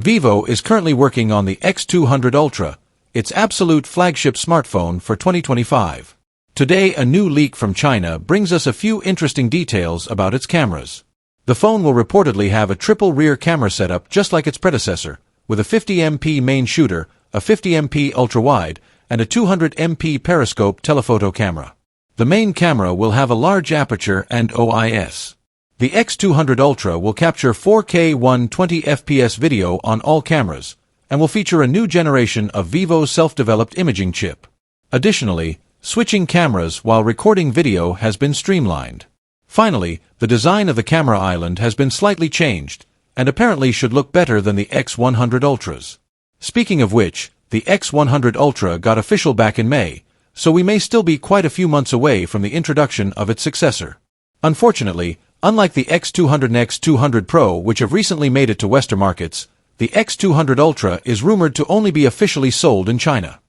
Vivo is currently working on the X200 Ultra, its absolute flagship smartphone for 2025. Today, a new leak from China brings us a few interesting details about its cameras. The phone will reportedly have a triple rear camera setup just like its predecessor, with a 50MP main shooter, a 50MP ultra-wide, and a 200MP periscope telephoto camera. The main camera will have a large aperture and OIS. The X200 Ultra will capture 4K 120fps video on all cameras, and will feature a new generation of vivo self-developed imaging chip. Additionally, switching cameras while recording video has been streamlined. Finally, the design of the camera island has been slightly changed, and apparently should look better than the X100 Ultras. Speaking of which, the X100 Ultra got official back in May, so we may still be quite a few months away from the introduction of its successor. Unfortunately, unlike the X200 and X200 Pro, which have recently made it to Western markets, the X200 Ultra is rumored to only be officially sold in China.